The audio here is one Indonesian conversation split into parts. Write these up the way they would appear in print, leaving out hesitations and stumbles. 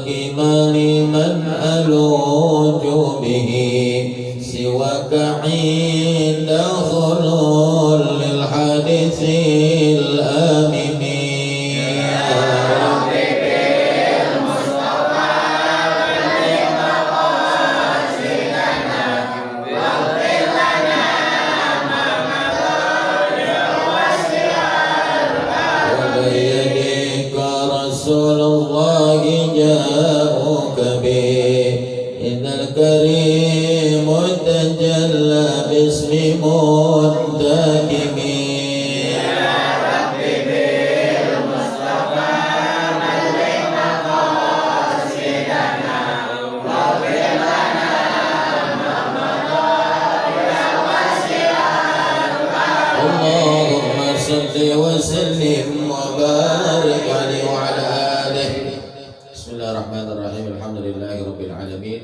الكبر من ألوج به سواك عند خلول للحديث الآمن يا ربي بالمصطفى بلغ مقاصدنا واغفر لنا ما مضى ووسع وبيدك رسول الله جاءوك به إن الكريم تجلى باسم منتكب يا ربي بالمصطفى بلغ مقاصدنا واغفر لنا ما مضى يا واسع الرحمة اللهم صل وسلم وبارك عليه وعلى آله. Bismillahirrahmanirrahim. Alhamdulillahi rabbil alamin.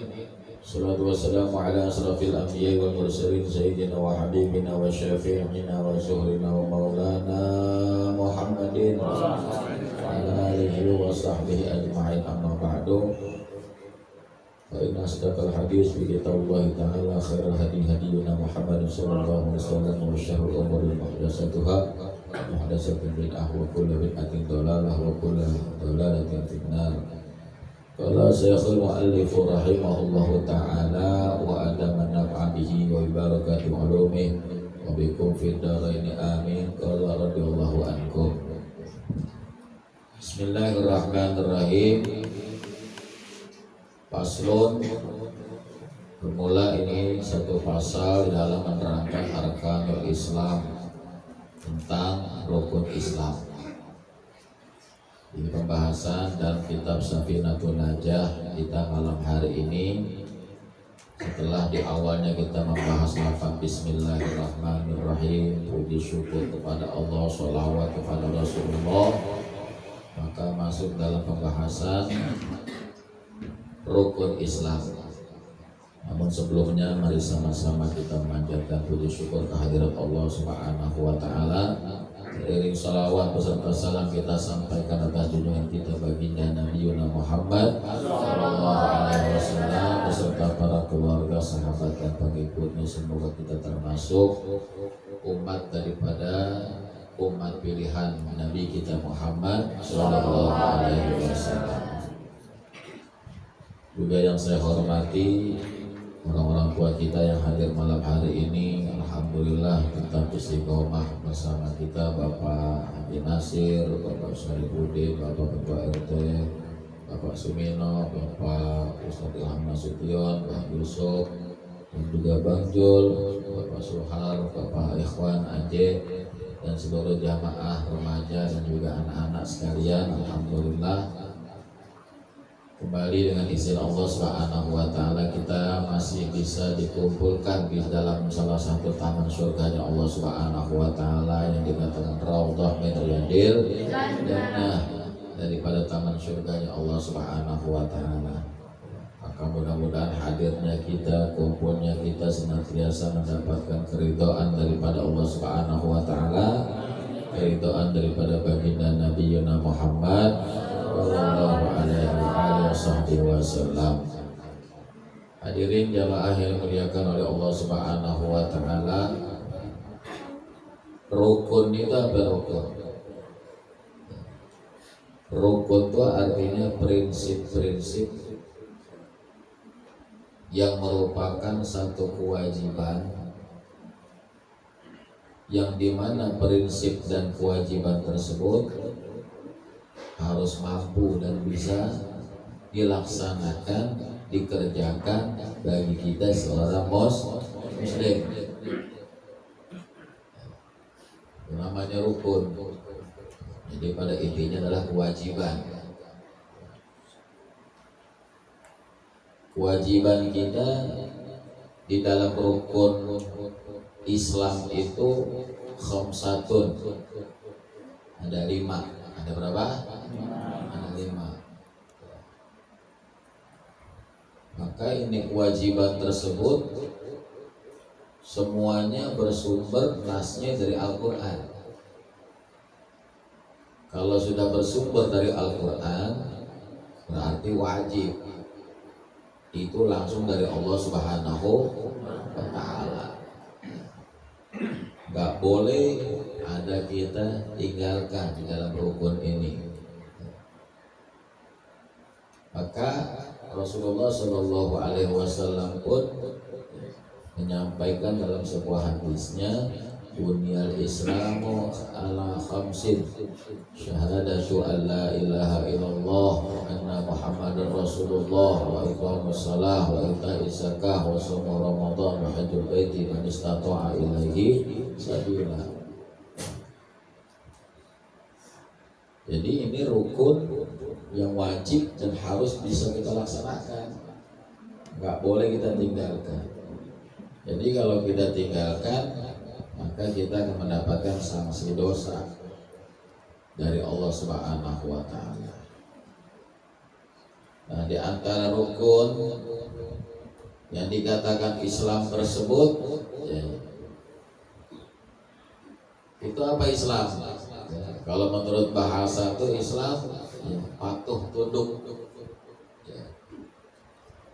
Salatu wassalamu ala asrafil anbiya'i wal mursalin sayyidina wa habibina wa syafi'ina wa zuhrina wa maulana Muhammadin wa ala alihi wa sahbihi ajma'in, amma ba'du. Fa inna asdaqal hadis fi kitabillahi ta'ala khairal hadi hadiyuna Muhammadin sallallahu alaihi wasallam wa syarrul umuri muhdatsatuha muhdatsatun bid'ah wa kullu bid'atin dhalalah wa kullu dhalalatin finnar. Qala Syekhul Mu'allif rahimahullahu ta'ala wa adama naf'a bihi wa barakatuh ulumih wa bikum fid dharaini amin. Qala radhiyallahu ankum. Bismillahirrahmanirrahim. Paslon bermula ini satu pasal dalam menerangkan arkanul Islam, tentang rukun Islam. Ini pembahasan dalam kitab Safinatun Najah kita malam hari ini. Setelah di awalnya kita membahas lafaz Bismillahirrahmanirrahim, puji syukur kepada Allah, sholawat kepada Rasulullah, maka masuk dalam pembahasan rukun Islam. Namun sebelumnya mari sama-sama kita memanjatkan puji syukur kehadirat Allah Subhanahu wa taala. Seiring salawat beserta salam kita sampaikan atas junjungan kita baginda Nabi Muhammad sallallahu alaihi wasallam beserta para keluarga, sahabat dan pengikutnya. Semoga kita termasuk umat daripada umat pilihan Nabi kita Muhammad sallallahu alaihi wasallam. Juga yang saya hormati orang-orang tua kita yang hadir malam hari ini, alhamdulillah tetap istiqomah bersama kita. Bapak Haji Nasir, Bapak Syarifudin, Bapak Ketua RT, Bapak Sumino, Bapak Ustadz Ilham Nasution, Pak Yusuf, dan juga Bang Jul, Bapak Suhar, Bapak Ikhwan Aceh, dan seluruh jamaah remaja dan juga anak-anak sekalian. Alhamdulillah, kembali dengan izin Allah Subhanahu wa taala kita masih bisa dikumpulkan di dalam salah satu taman surganya Allah Subhanahu wa taala yang dikatakan Raudhah min Riyadil Jannah, daripada taman surganya Allah Subhanahu wa taala. Maka mudah-mudahan hadirnya kita, kumpulnya kita senantiasa mendapatkan keridhaan daripada Allah Subhanahu wa taala, keridhaan daripada baginda Nabi Muhammad sallallahu alaihi wasallam. Hadirin jamaah yang dimuliakan oleh Allah Subhanahu wa taala, rukun itu apa rukun? Rukun itu artinya prinsip-prinsip yang merupakan satu kewajiban, yang dimana prinsip dan kewajiban tersebut harus mampu dan bisa dilaksanakan, dikerjakan bagi kita seorang muslim. Namanya rukun. Jadi pada intinya adalah kewajiban. Kewajiban kita di dalam rukun Islam itu khamsatun. Ada 5. Ada berapa? Ada 5. Maka ini kewajiban tersebut semuanya bersumber nasnya dari Al-Quran. Kalau sudah bersumber dari Al-Quran, berarti wajib. Itu langsung dari Allah Subhanahu wa Ta'ala. Gak boleh ada kita tinggalkan di dalam rukun ini. Maka Rasulullah Shallallahu Alaihi Wasallam pun menyampaikan dalam sebuah hadisnya, Bunyal Islamu ala khamsin, syahadatu an la ilaha illallah wa anna Muhammadar Rasulullah wa iqamus shalah wa ita'iz zakah wa shaum Ramadan wa hajjul baiti man istata'a ilaihi sabila. Jadi ini rukun yang wajib dan harus bisa kita laksanakan, nggak boleh kita tinggalkan. Jadi kalau kita tinggalkan, maka kita akan mendapatkan sanksi dosa dari Allah Subhanahu wa Ta'ala. Nah, di antara rukun yang dikatakan Islam tersebut, ya, itu apa Islam? Ya, kalau menurut bahasa itu Islam, ya, patuh tunduk. Ya.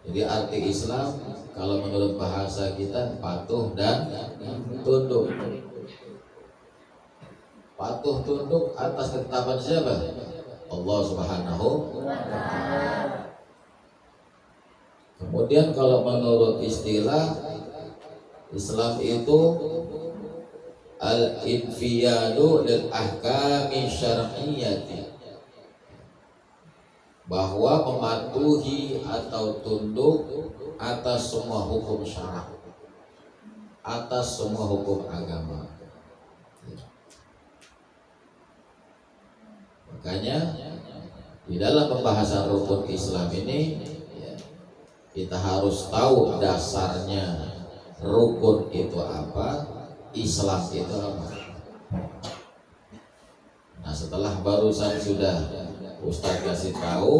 Jadi arti Islam kalau menurut bahasa kita patuh dan tunduk. Patuh tunduk atas ketetapan siapa? Allah Subhanahu wa Ta'ala. Kemudian kalau menurut istilah Islam itu al-infiyadu lil ahkami syar'iyyati, bahwa mematuhi atau tunduk atas semua hukum syara', atas semua hukum agama. Makanya di dalam pembahasan rukun Islam ini, kita harus tahu dasarnya rukun itu apa, Islam itu apa. Nah, setelah barusan sudah Ustaz kasih tahu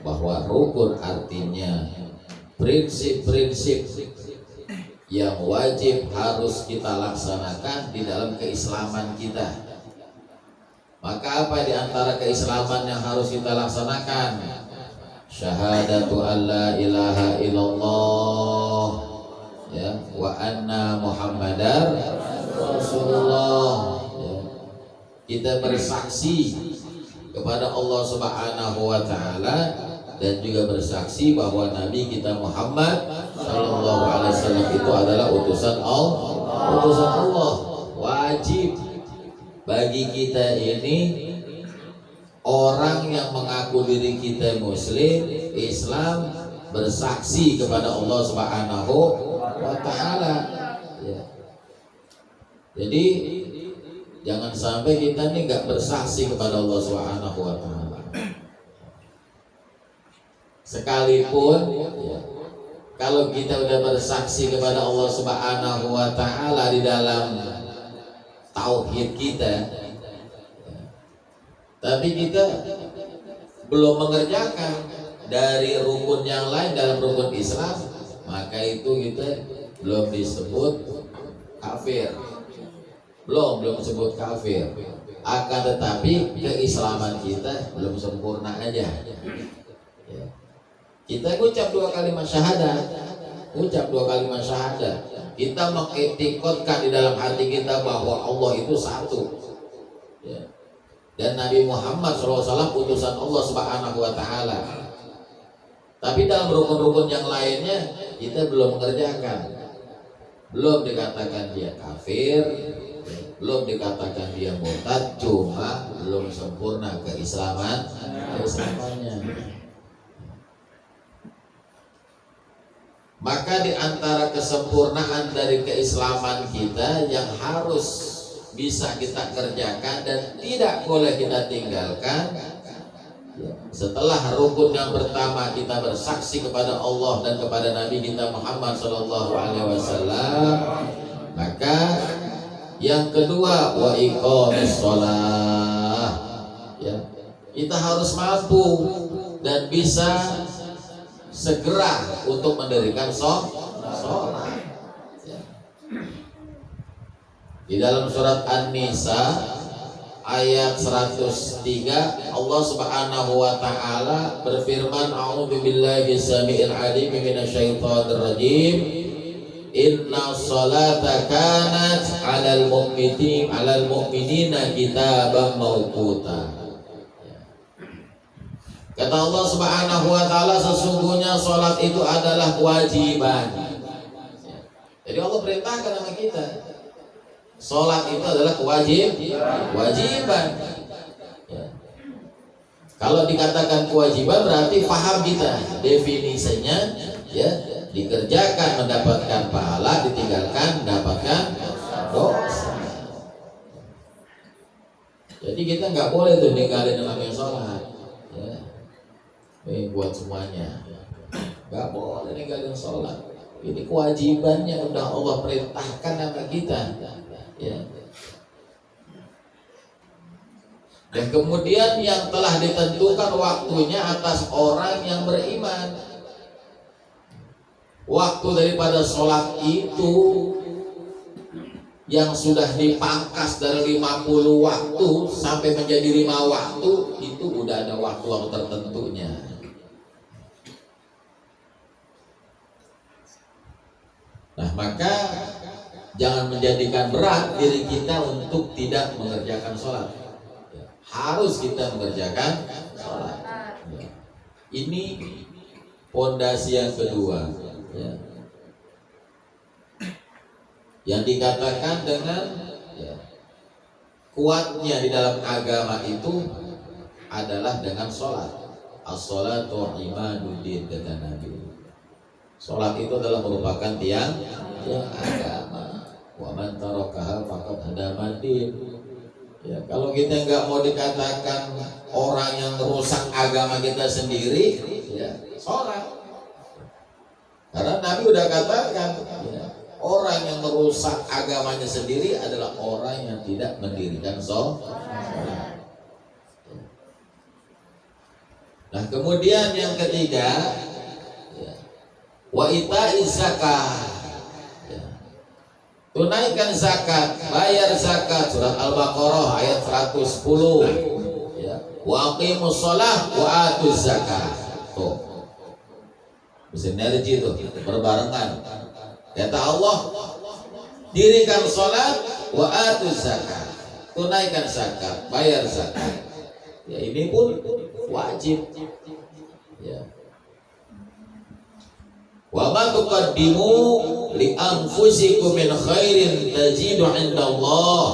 bahwa rukun artinya prinsip-prinsip yang wajib harus kita laksanakan di dalam keislaman kita. Maka apa di antara keislaman yang harus kita laksanakan? Syahadatu an la ilaha illallah, ya, wa anna Muhammadar Rasulullah. Ya. Kita bersaksi kepada Allah Subhanahu wa Ta'ala dan juga bersaksi bahwa Nabi kita Muhammad Sallallahu Alaihi Wasallam itu adalah utusan Allah. Utusan Allah. Wajib bagi kita ini, orang yang mengaku diri kita Muslim, Islam, bersaksi kepada Allah Subhanahu wa Ta'ala. Ya. Jadi jangan sampai kita ini nggak bersaksi kepada Allah Subhanahu wa Ta'ala. Sekalipun ya, kalau kita udah bersaksi kepada Allah Subhanahu wa Ta'ala di dalam tauhid kita, tapi kita belum mengerjakan dari rukun yang lain dalam rukun Islam, maka itu kita belum disebut kafir. Belum disebut kafir. Akan tetapi keislaman kita belum sempurna aja. Ya. Kita ucap 2 kalimat syahadat, kita mengiktikadkan di dalam hati kita bahwa Allah itu satu, ya. Dan Nabi Muhammad SAW utusan Allah Subhanahu wa Ta'ala. Tapi dalam rukun-rukun yang lainnya kita belum mengerjakan. Belum dikatakan dia kafir, belum dikatakan dia murtad, cuma belum sempurna keislamannya. Maka di antara kesempurnaan dari keislaman kita yang harus bisa kita kerjakan dan tidak boleh kita tinggalkan, setelah rukun yang pertama kita bersaksi kepada Allah dan kepada Nabi kita Muhammad Sallallahu Alaihi Wasallam, maka yang kedua wa iqamis shalah, ya, kita harus mampu dan bisa segera untuk mendirikan sholat. Di dalam surat An-Nisa ayat 103 Allah Subhanahu wa taala berfirman, a'udzu billahi samiil alim minasyaitonir rajim, inna sholata kanat 'alal mu'minina kitaban mauquta. Kata Allah Subhanahu wa taala, sesungguhnya sholat itu adalah kewajiban. Jadi Allah perintahkan sama kita. Sholat itu adalah kewajiban. Ya. Kalau dikatakan kewajiban berarti paham kita definisinya, ya, dikerjakan mendapatkan pahala, ditinggalkan mendapatkan dosa. Jadi kita nggak boleh tuh ninggalin namanya sholat. Ya. Ini buat semuanya, nggak boleh ninggalin sholat. Ini kewajibannya udah Allah perintahkan sama kita, ya. Dan kemudian yang telah ditentukan waktunya atas orang yang beriman. Waktu daripada sholat itu yang sudah dipangkas dari 50 waktu sampai menjadi 5 waktu, itu udah ada waktu tertentunya. Nah, maka jangan menjadikan berat diri kita untuk tidak mengerjakan sholat. Harus kita mengerjakan sholat. Ini pondasi yang kedua, ya, yang dikatakan dengan, ya, kuatnya di dalam agama itu adalah dengan sholat. As-sholatu imaduddin, kata Nabi. Sholat itu adalah merupakan tiang agama. Wa man tarakaha faqad hadama din. Ya, kalau kita nggak mau dikatakan orang yang merusak agama kita sendiri, ya, sholat. Karena Nabi udah katakan, ya, orang yang merusak agamanya sendiri adalah orang yang tidak mendirikan sholat. Nah, kemudian yang ketiga, wa ita'iz zakat, ya, tunaikan zakat, bayar zakat. Surat Al-Baqarah ayat 110, ya, wa aqimus shalah wa atuz zakat. Tuh, sinergi itu berbarengan. Kata Allah, dirikan sholat, wa atuz zakat, tunaikan zakat, bayar zakat. Ya, ini pun wajib, ya. Wa ma tuqaddimu li anfusikum min khairin tajidu 'indallah.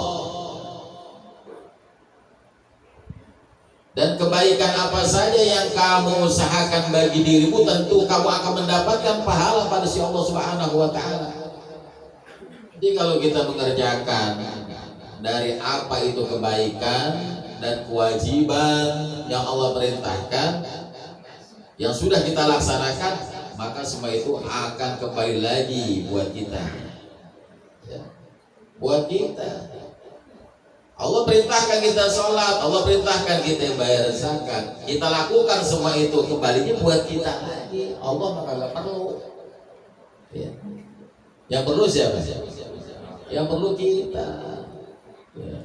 Dan kebaikan apa saja yang kamu usahakan bagi dirimu, tentu kamu akan mendapatkan pahala pada si Allah Subhanahu wa taala. Jadi kalau kita mengerjakan dari apa itu kebaikan dan kewajiban yang Allah perintahkan, yang sudah kita laksanakan, maka semua itu akan kembali lagi buat kita, ya, buat kita. Allah perintahkan kita sholat, Allah perintahkan kita bayar zakat, kita lakukan semua itu, kembalinya buat kita lagi. Allah maka gak perlu, ya. Yang perlu siapa? Yang perlu kita, ya.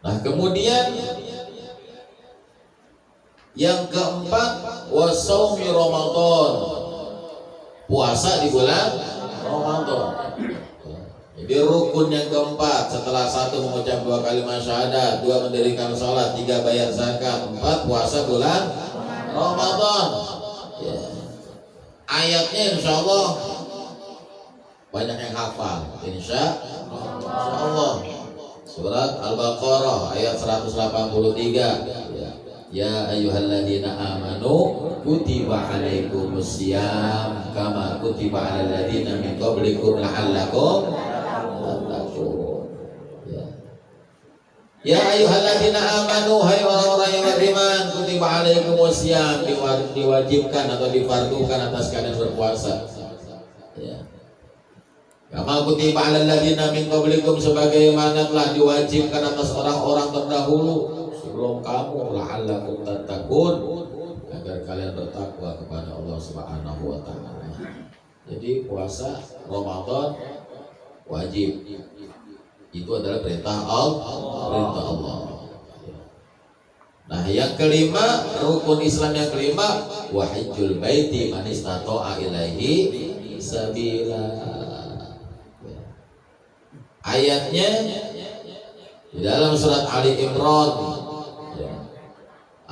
Nah, kemudian yang keempat, wasaumi Ramadan, puasa di bulan Ramadan. Jadi rukun yang keempat, setelah 1 mengucap 2 kalimat syahadat, 2 mendirikan sholat, 3 bayar zakat, 4 puasa bulan Ramadan, ya. Ayatnya insya Allah banyak yang hafal, insya Allah. Surat Al-Baqarah ayat 183, ya ayyuhalladzina amanu kutiba alaikumus syiyam kama kutiba alal ladzina min qablikum la'allakum tattaqun. Ya ayyuhalladzina amanu, hai orang-orang yang beriman, kutiba alaikumus syiyam, diwajibkan atau difardukan atas kalian berpuasa, ya. Kama kutiba alal ladzina min qablikum, sebagaimana telah diwajibkan atas orang-orang terdahulu sebelum kamu, la'allakum tattaqun, agar kalian bertakwa kepada Allah Subhanahu wa taala. Jadi puasa Ramadan wajib. Itu adalah perintah Allah. Perintah Allah. Nah, yang kelima, rukun Islam yang kelima, wa hajjul baiti man istata'a ilaihi sabila. Ayatnya di dalam surat Ali Imran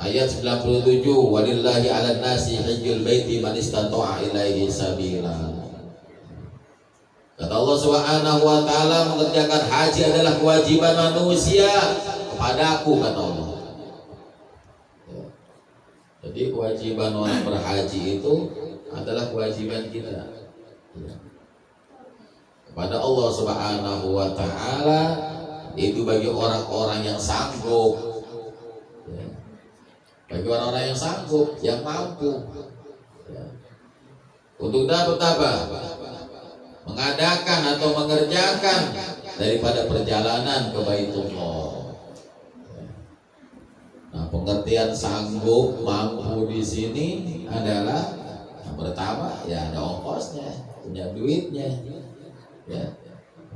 ayat 97, walillahi 'alan nasi hajjul baiti man istata'a ilaihi sabila. Kata Allah Subhanahu wa taala, mengerjakan haji adalah kewajiban manusia kepadaku, kata Allah. Jadi kewajiban orang berhaji itu adalah kewajiban kita kepada Allah Subhanahu wa taala, itu bagi orang-orang yang sanggup, bagi orang-orang yang sanggup, yang mampu, untuk dapat apa? Mengadakan atau mengerjakan daripada perjalanan ke Baitullah. Nah, pengertian sanggup, mampu di sini adalah yang pertama ya ada ongkosnya, punya duitnya, ya.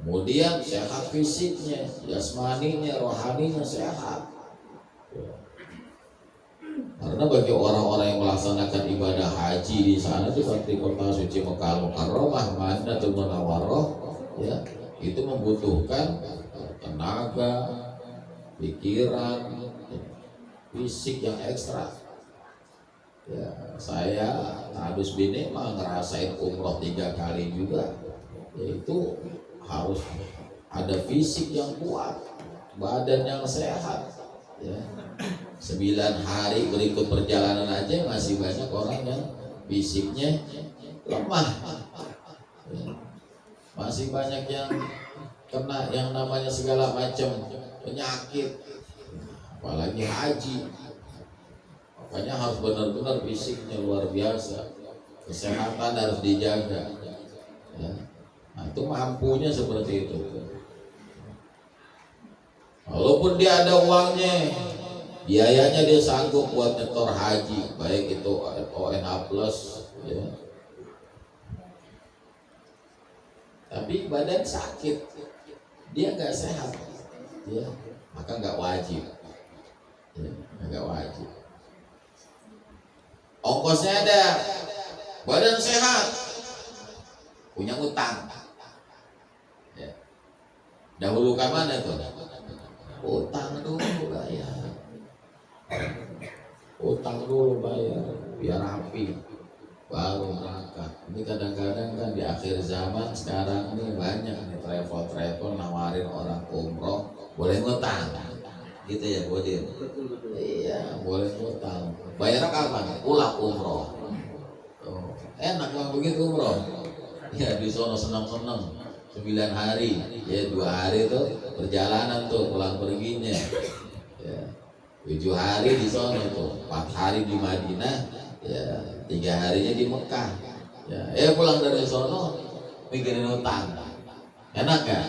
Kemudian sehat fisiknya, jasmaninya, rohaninya sehat. Ya. Karena bagi orang-orang yang melaksanakan ibadah haji di sana seperti kota suci Mekah Mukarramah, Madinatul Munawwarah, ya, itu membutuhkan tenaga, pikiran, fisik yang ekstra. Ya, saya habis bini mah ngerasain umroh 3 kali juga. Yaitu harus ada fisik yang kuat, badan yang sehat. Ya. 9 hari berikut perjalanan aja masih banyak orang yang fisiknya lemah. Ya. Masih banyak yang kena yang namanya segala macam penyakit. Apalagi haji, makanya harus benar-benar fisiknya luar biasa, kesehatan harus dijaga, ya. Nah, itu mampunya seperti itu. Walaupun dia ada uangnya, biayanya dia sanggup buat nyetor haji, baik itu ONH plus, ya. Tapi badan sakit, dia nggak sehat, ya, maka nggak wajib. Ya, agak wajib. Ongkosnya ada, badan sehat, punya utang. Ya. Dahulukan mana tuh? Utang dulu bayar. Utang dulu bayar, biar rapi, baru berangkat. Ini kadang-kadang kan di akhir zaman sekarang ini banyak nih travel nawarin orang umroh, boleh ngutang. Gitu ya, Bodin. Iya, boleh ngutang. Bayarnya kapan? Pulang umroh. Oh, enak lah begitu umroh. Ya di sono senang-senang. 9 hari, ya 2 hari tuh perjalanan tuh pulang perginya. Ya, 7 hari di sono tuh, 4 hari di Madinah, ya 3 harinya di Mekah. Ya, pulang dari sono mikirin utang. Enak gak?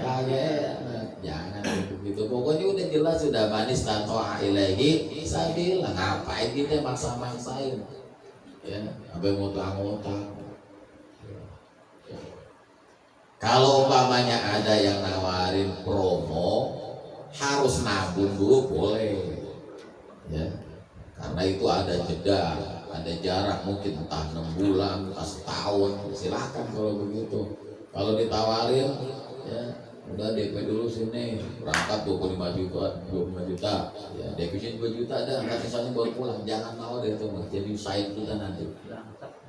Kagak enak. Jangan begitu. Pokoknya udah jelas, sudah manis tanto'a ilaihi sabila. Ngapain kita maksa-maksain? Ya, sampai ngutang-ngutang. Kalau umpamanya ada yang nawarin promo, harus nabung dulu boleh. Ya. Karena itu ada jeda, ada jarak, mungkin entah 6 bulan, entah setahun. Silakan kalau begitu. Kalau ditawarin, ya udah DP dulu sini, berangkat 25 juta, ya DP 2 juta ada, nggak sisanya baru pulang. Jangan mau deh itu, jadi usahain kita nanti.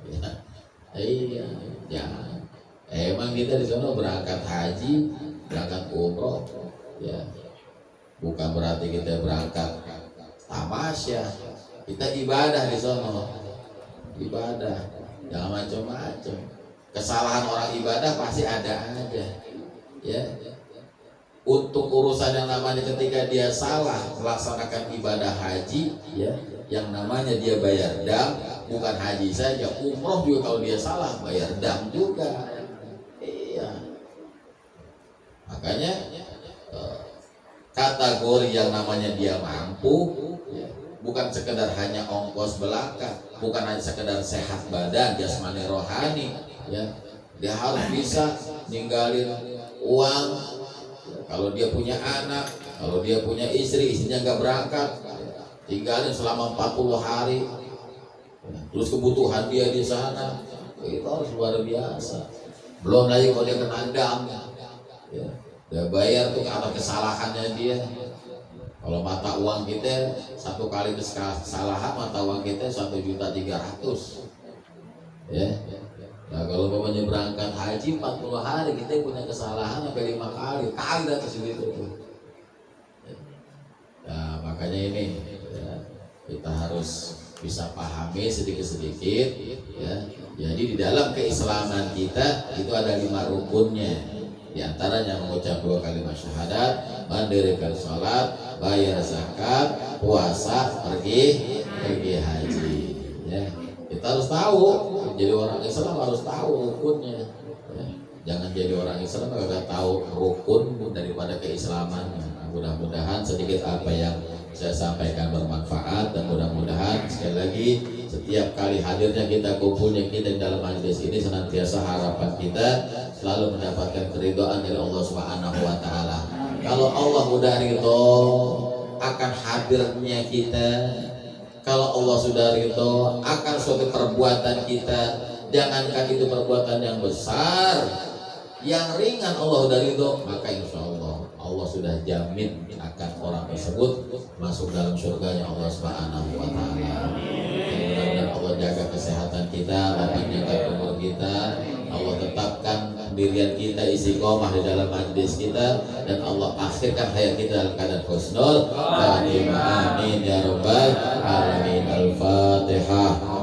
Ya. Iya, jangan. Emang kita di sana berangkat haji, berangkat umroh, ya bukan berarti kita berangkat tamasya. Kita ibadah di sana, ibadah, jangan macam-macam. Kesalahan orang ibadah pasti ada aja, ya. Untuk urusan yang namanya ketika dia salah melaksanakan ibadah haji, ya, yang namanya dia bayar dam, bukan haji saja, umroh juga kalau dia salah bayar dam juga. Iya. Makanya kategori yang namanya dia mampu, ya, bukan sekedar hanya ongkos belaka, bukan hanya sekedar sehat badan, jasmani rohani, ya, dia harus bisa ninggalin uang Kalau dia punya anak, kalau dia punya istri, istrinya nggak berangkat, tinggalin selama 40 hari, terus kebutuhan dia di sana, itu harus luar biasa. Belum lagi kalau dia kena dam, ya, dia bayar tuh karena kesalahannya dia. Kalau mata uang kita satu kali kesalahan mata uang kita 1.300.000, ya. Nah kalau bapaknya berangkat haji 40 hari kita punya kesalahan sampai 5 kali atas itu. Nah makanya ini ya, kita harus bisa pahami sedikit-sedikit ya. Jadi di dalam keislaman kita itu ada 5 rukunnya. Di antaranya mengucap 2 kalimat syahadat, mendirikan sholat, bayar zakat, puasa, pergi haji. Ya. Kita harus tahu, jadi orang Islam harus tahu rukunnya. Ya. Jangan jadi orang Islam nggak tahu rukun daripada keislamannya. Nah, mudah-mudahan sedikit apa yang saya sampaikan bermanfaat, dan mudah-mudahan sekali lagi setiap kali hadirnya kita, kumpulnya kita dalam majelis ini, senantiasa harapan kita selalu mendapatkan keridhaan dari Allah Subhanahu wa taala. Kalau Allah udah ridho akan hadirnya kita, kalau Allah sudah ridho akan suatu perbuatan kita, jangankan itu perbuatan yang besar, yang ringan Allah udah ridho, maka insya Allah Allah sudah jamin akan orang tersebut masuk dalam surganya Allah Subhanahu wa taala. Mudah-mudahan Allah jaga kesehatan kita, Allah jaga umur kita, Allah tetapkan pendirian kita istiqomah di dalam majlis kita, dan Allah akhirkan hayat kita dalam keadaan husnul khatimah. Amin ya rabbal alamin. Al-Fatihah.